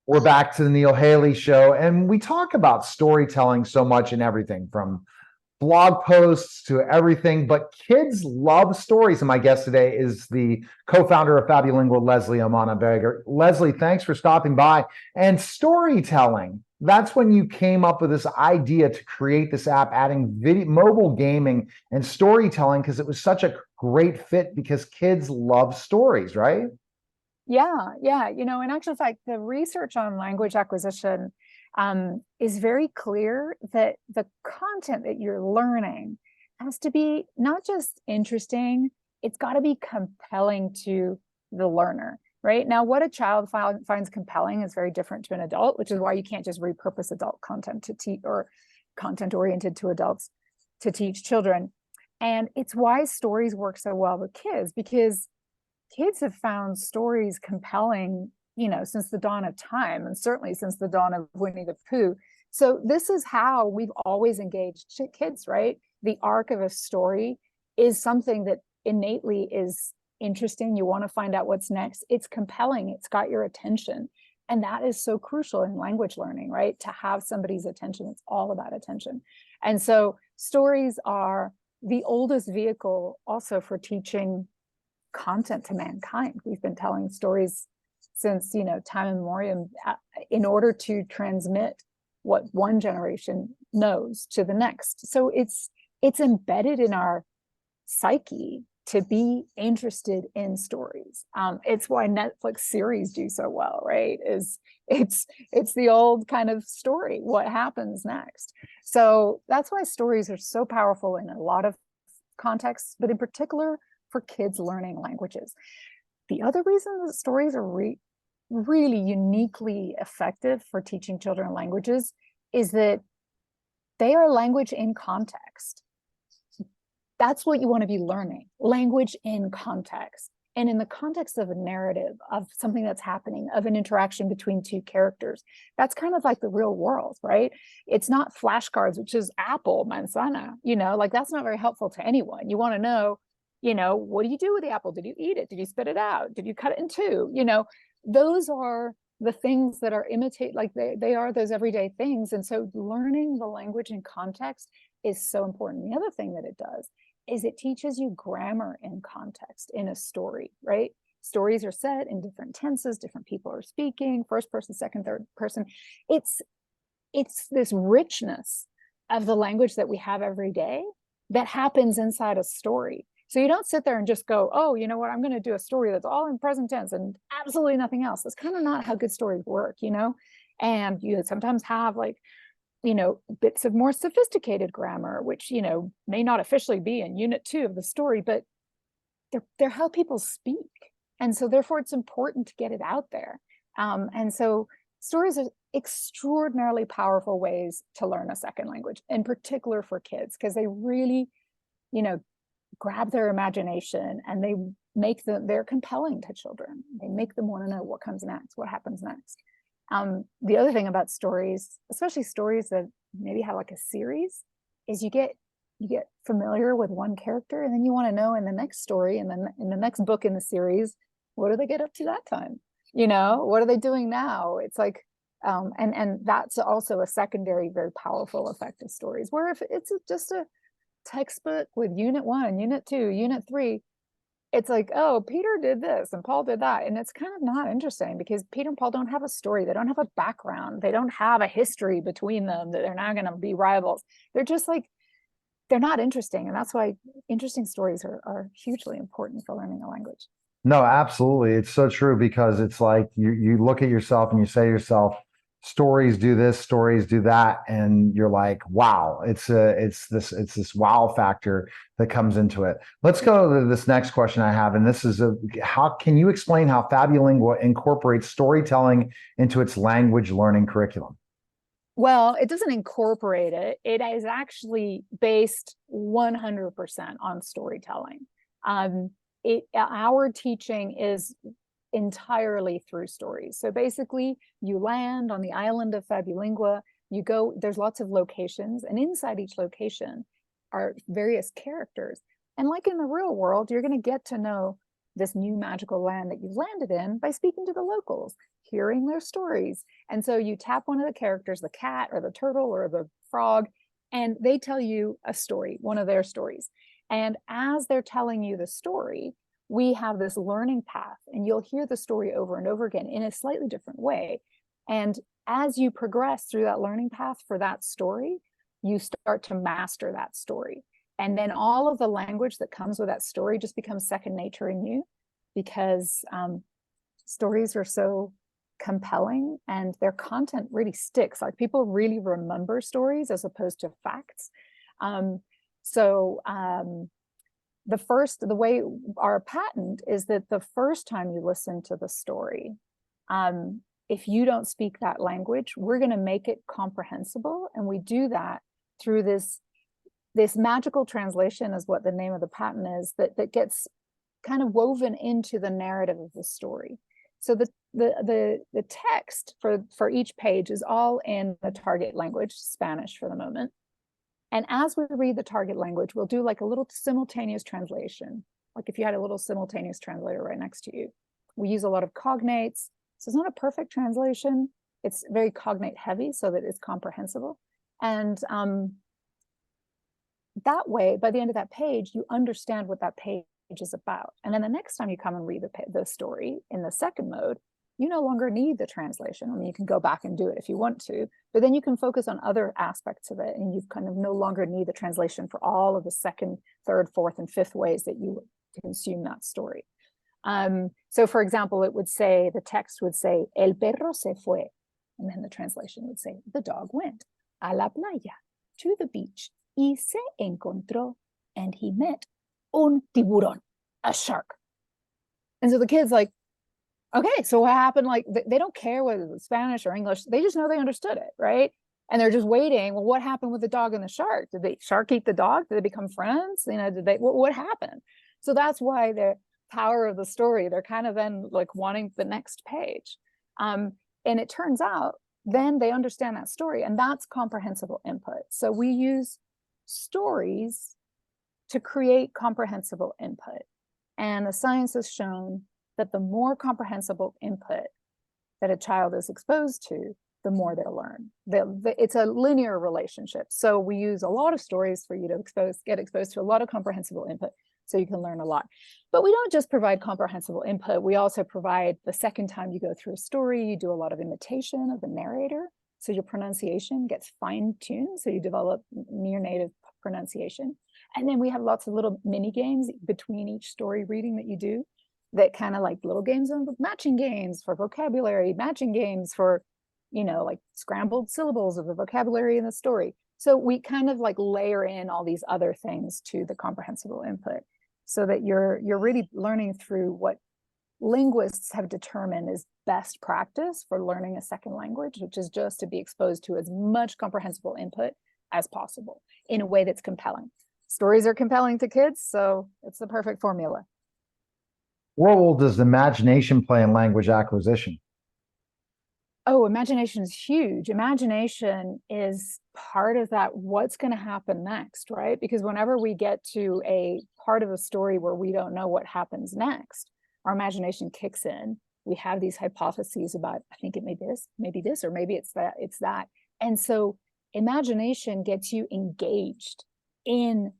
We're back to the Neil Haley Show, and we talk about storytelling so much and everything from blog posts to everything, but kids love stories. And my guest today is the co-founder of FabuLingua, Leslie Amana Beggar. Leslie, thanks for stopping by. And storytelling, that's when you came up with this idea to create this app, adding video, mobile gaming and storytelling, because it was such a great fit because kids love stories, right? Yeah. In actual fact, the research on language acquisition is very clear that the content that you're learning has to be not just interesting, it's got to be compelling to the learner, right? Now, what a child finds compelling is very different to an adult, which is why you can't just repurpose adult content to teach, or content oriented to adults to teach children. And it's why stories work so well with kids, because kids have found stories compelling, since the dawn of time, and certainly since the dawn of Winnie the Pooh. So this is how we've always engaged kids, right? The arc of a story is something that innately is interesting. You want to find out what's next. It's compelling. It's got your attention. And that is so crucial in language learning, right? To have somebody's attention. It's all about attention. And so stories are the oldest vehicle also for teaching content to mankind. We've been telling stories since time immemorial in order to transmit what one generation knows to the next. So it's embedded in our psyche to be interested in stories. It's why Netflix series do so well, right? It's the old kind of story, what happens next. So that's why stories are so powerful in a lot of contexts, but in particular for kids learning languages. The other reason that stories are really uniquely effective for teaching children languages is that they are language in context. That's what you want to be learning, language in context. And in the context of a narrative, of something that's happening, of an interaction between two characters, that's kind of like the real world, right? It's not flashcards, which is apple, manzana, like that's not very helpful to anyone. You want to know, what do you do with the apple? Did you eat it? Did you spit it out? Did you cut it in two? Those are the things that are like they are those everyday things. And so learning the language in context is so important. The other thing that it does is it teaches you grammar in context in a story, right? Stories are said in different tenses, different people are speaking, first person, second, third person. It's this richness of the language that we have every day that happens inside a story. So you don't sit there and just go, oh, you know what, I'm going to do a story that's all in present tense and absolutely nothing else. That's kind of not how good stories work, And you sometimes have bits of more sophisticated grammar, which, may not officially be in unit 2 of the story, but they're how people speak. And so therefore it's important to get it out there. And so stories are extraordinarily powerful ways to learn a second language, in particular for kids, because they really, grab their imagination and they're compelling to children. They make them want to know what comes next, what happens next. The other thing about stories, especially stories that maybe have like a series, is you get familiar with one character, and then you want to know in the next story and then in the next book in the series, what do they get up to that time? What are they doing now? It's like, and that's also a secondary, very powerful effect of stories, where if it's just a textbook with unit 1, unit 2, unit 3, it's like, oh, Peter did this and Paul did that. And it's kind of not interesting because Peter and Paul don't have a story. They don't have a background. They don't have a history between them that they're not going to be rivals. They're just like, they're not interesting. And that's why interesting stories are hugely important for learning a language. No, absolutely. It's so true because it's like you look at yourself and you say to yourself, stories do this, stories do that, and you're like, wow, it's this wow factor that comes into it. Let's go to this next question I have, and this is how can you explain how FabuLingua incorporates storytelling into its language learning curriculum? Well, it doesn't incorporate it. It is actually based 100% on storytelling. Our teaching is entirely through stories. So basically, you land on the island of FabuLingua, you go, there's lots of locations, and inside each location are various characters. And like in the real world, you're going to get to know this new magical land that you've landed in by speaking to the locals. hearing their stories. And so you tap one of the characters, the cat or the turtle or the frog, and they tell you a story, one of their stories. And as they're telling you the story, we have this learning path, and you'll hear the story over and over again in a slightly different way. And as you progress through that learning path for that story, you start to master that story. And then all of the language that comes with that story just becomes second nature in you, because stories are so compelling and their content really sticks. Like, people really remember stories as opposed to facts. The way our patent is that the first time you listen to the story, if you don't speak that language, we're going to make it comprehensible. And we do that through this magical translation, is what the name of the patent is, that gets kind of woven into the narrative of the story. So the text for each page is all in the target language, Spanish for the moment. And as we read the target language, we'll do like a little simultaneous translation. Like if you had a little simultaneous translator right next to you. We use a lot of cognates. So it's not a perfect translation. It's very cognate heavy so that it's comprehensible. And that way, by the end of that page, you understand what that page is about. And then the next time you come and read the story in the second mode, you no longer need the translation. I mean, you can go back and do it if you want to, but then you can focus on other aspects of it, and you kind of no longer need the translation for all of the second, third, fourth, and fifth ways that you consume that story. So for example, the text would say, el perro se fue. And then the translation would say, the dog went a la playa, to the beach, y se encontró, and he met un tiburón, a shark. And so the kid's like, okay, so what happened? Like, they don't care whether it's Spanish or English. They just know they understood it, right? And they're just waiting. Well, what happened with the dog and the shark? Did the shark eat the dog? Did they become friends? What happened? So that's why the power of the story, they're kind of then like wanting the next page. And it turns out then they understand that story, and that's comprehensible input. So we use stories to create comprehensible input. And the science has shown that the more comprehensible input that a child is exposed to, the more they'll learn. It's a linear relationship. So we use a lot of stories for you to get exposed to a lot of comprehensible input, so you can learn a lot. But we don't just provide comprehensible input. We also provide, the second time you go through a story, you do a lot of imitation of the narrator. So your pronunciation gets fine-tuned. So you develop near native pronunciation. And then we have lots of little mini games between each story reading that you do, that kind of like little games of matching games for vocabulary, matching games for, like scrambled syllables of the vocabulary in the story. So we kind of like layer in all these other things to the comprehensible input, so that you're really learning through what linguists have determined is best practice for learning a second language, which is just to be exposed to as much comprehensible input as possible in a way that's compelling. Stories are compelling to kids, so it's the perfect formula. What role does imagination play in language acquisition? Oh, imagination is huge. Imagination is part of that, what's going to happen next, right? Because whenever we get to a part of a story where we don't know what happens next, our imagination kicks in. We have these hypotheses about, I think it may be this, or maybe it's that. And so imagination gets you engaged in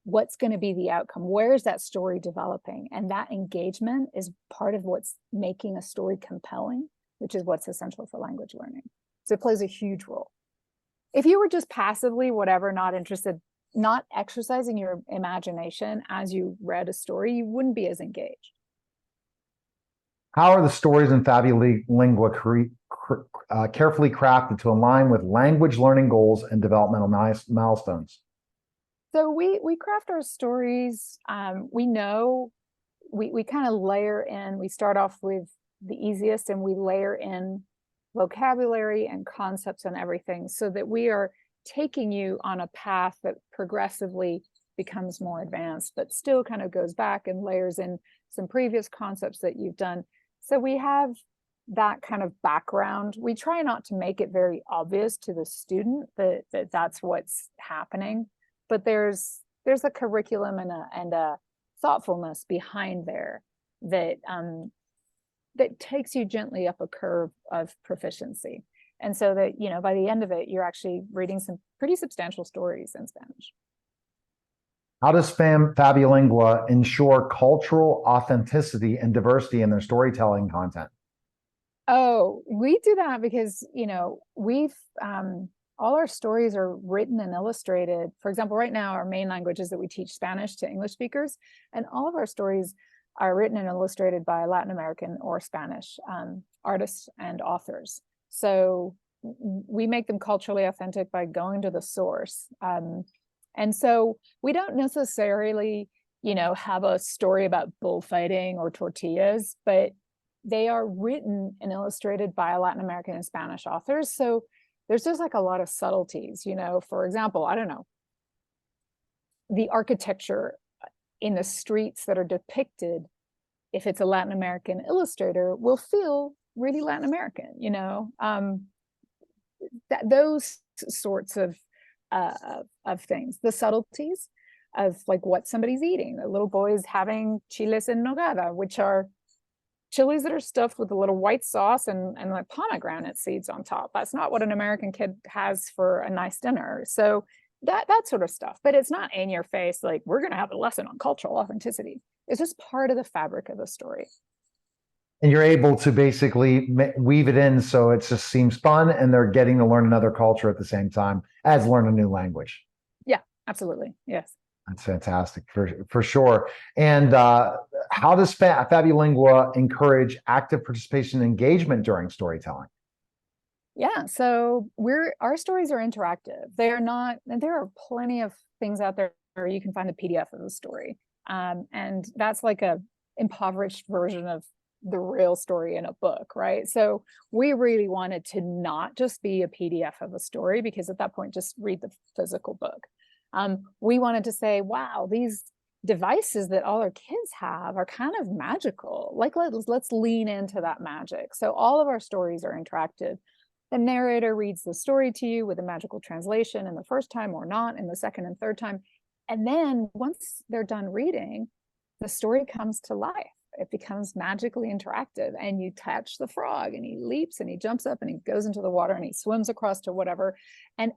what's going to be the outcome. Where is that story developing? And that engagement is part of what's making a story compelling, which is what's essential for language learning. So it plays a huge role. If you were just passively, not interested, not exercising your imagination as you read a story, you wouldn't be as engaged. How are the stories in FabuLingua carefully crafted to align with language learning goals and developmental milestones? So we craft our stories. We kind of layer in. We start off with the easiest, and we layer in vocabulary and concepts and everything, so that we are taking you on a path that progressively becomes more advanced, but still kind of goes back and layers in some previous concepts that you've done. So we have that kind of background. We try not to make it very obvious to the student that that's what's happening, but there's a curriculum and a thoughtfulness behind there that that takes you gently up a curve of proficiency. And so that, you know, by the end of it, you're actually reading some pretty substantial stories in Spanish. How does FabuLingua ensure cultural authenticity and diversity in their storytelling content? Oh, we do that because, you know, we've all our stories are written and illustrated. For example, right now, our main language is that we teach Spanish to English speakers, and all of our stories are written and illustrated by Latin American or Spanish artists and authors. So we make them culturally authentic by going to the source. And so we don't necessarily, you know, have a story about bullfighting or tortillas, but they are written and illustrated by Latin American and Spanish authors. So there's just like a lot of subtleties, you know. For example, I don't know, the architecture in the streets that are depicted, if it's a Latin American illustrator, will feel really Latin American, you know. Those sorts of things, the subtleties of like what somebody's eating. The little boy is having chiles en nogada, which are chilies that are stuffed with a little white sauce and like pomegranate seeds on top. That's not what an American kid has for a nice dinner. So that sort of stuff. But it's not in your face, like, we're going to have a lesson on cultural authenticity. It's just part of the fabric of the story. And you're able to basically weave it in so it just seems fun, and they're getting to learn another culture at the same time as learn a new language. Yeah, absolutely. Yes. That's fantastic for sure. And how does FabuLingua encourage active participation and engagement during storytelling? Yeah, so our stories are interactive. They are not, and there are plenty of things out there where you can find the PDF of the story. And that's like a impoverished version of the real story in a book, right? So we really wanted to not just be a PDF of a story, because at that point, just read the physical book. We wanted to say, wow, these devices that all our kids have are kind of magical. Like, let's lean into that magic. So all of our stories are interactive. The narrator reads the story to you with a magical translation in the first time, or not in the second and third time. And then once they're done reading, the story comes to life. It becomes magically interactive, and you touch the frog and he leaps and he jumps up and he goes into the water and he swims across to whatever. And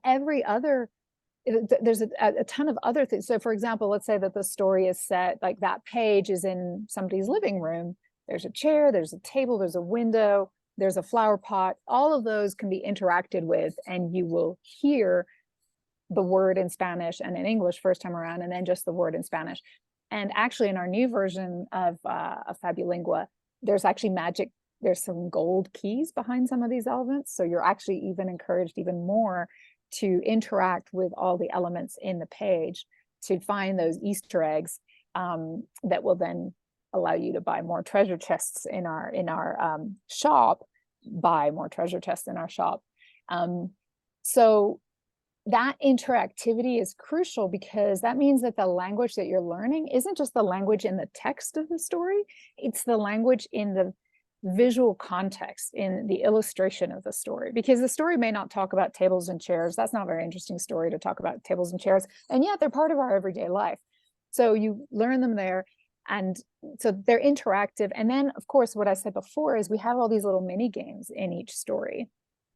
there's a ton of other things. So for example, let's say that the story is set, like that page is in somebody's living room. There's a chair, there's a table, there's a window, there's a flower pot. All of those can be interacted with, and you will hear the word in Spanish and in English first time around, and then just the word in Spanish. And actually in our new version of FabuLingua, there's actually magic. There's some gold keys behind some of these elements. So you're actually even encouraged even more to interact with all the elements in the page to find those Easter eggs that will then allow you to buy more treasure chests in our shop, buy more treasure chests in our shop. So that interactivity is crucial, because that means that the language that you're learning isn't just the language in the text of the story, it's the language in the visual context, in the illustration of the story. Because the story may not talk about tables and chairs. That's not a very interesting story to talk about tables and chairs, and yet they're part of our everyday life. So you learn them there, and so they're interactive. And then of course, what I said before is we have all these little mini games in each story.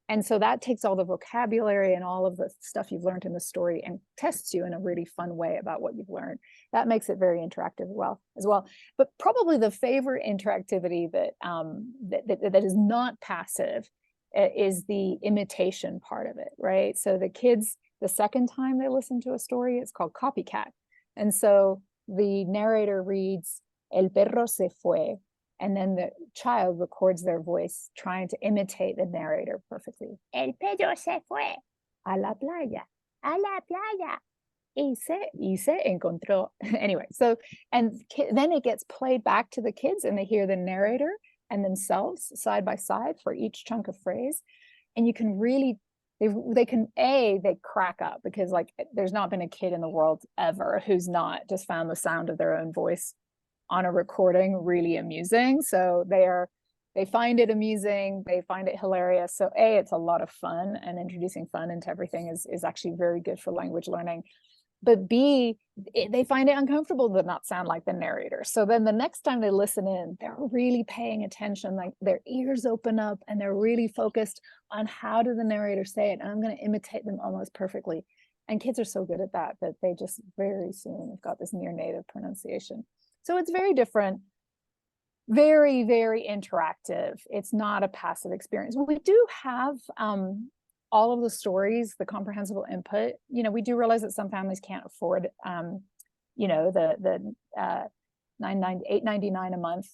And so that takes all the vocabulary and all of the stuff you've learned in the story and tests you in a really fun way about what you've learned. That makes it very interactive as well. But probably the favorite interactivity that is not passive is the imitation part of it, right? So the kids, the second time they listen to a story, it's called copycat. And so the narrator reads, "El perro se fue," and then the child records their voice trying to imitate the narrator perfectly. "El perro se fue a la playa, y se encontró." Anyway, so, and then it gets played back to the kids, and they hear the narrator and themselves side by side for each chunk of phrase. And you can really, they crack up, because like there's not been a kid in the world ever who's not just found the sound of their own voice on a recording really amusing. So they find it amusing, they find it hilarious. So it's a lot of fun, and introducing fun into everything is actually very good for language learning. but B, they find it uncomfortable to not sound like the narrator. So then the next time they listen in, they're really paying attention, like their ears open up and they're really focused on how did the narrator say it. And I'm going to imitate them almost perfectly. And kids are so good at that they just very soon have got this near native pronunciation. So it's very different, very, very interactive. It's not a passive experience. We do have all of the stories, the comprehensible input. We do realize that some families can't afford, the $8.99 a month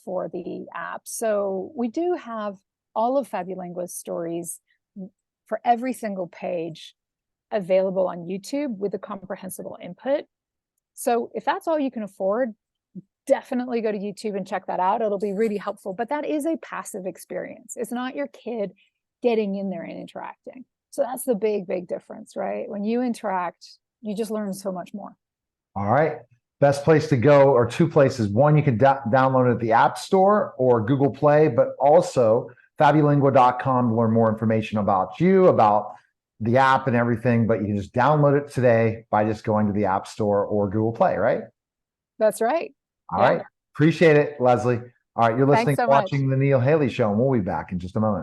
for the app. So we do have all of FabuLingua's stories for every single page available on YouTube with the comprehensible input. So if that's all you can afford, definitely go to YouTube and check that out. It'll be really helpful, but that is a passive experience. It's not your kid getting in there and interacting. So that's the big, big difference, right? When you interact, you just learn so much more. All right. Best place to go, or two places. One, you can download it at the App Store or Google Play, but also FabuLingua.com to learn more information about you, about the app and everything. But you can just download it today by just going to the App Store or Google Play, right? That's right. All right. Appreciate it, Leslie. All right. You're listening, Thanks so much. watching The Neil Haley Show, and we'll be back in just a moment.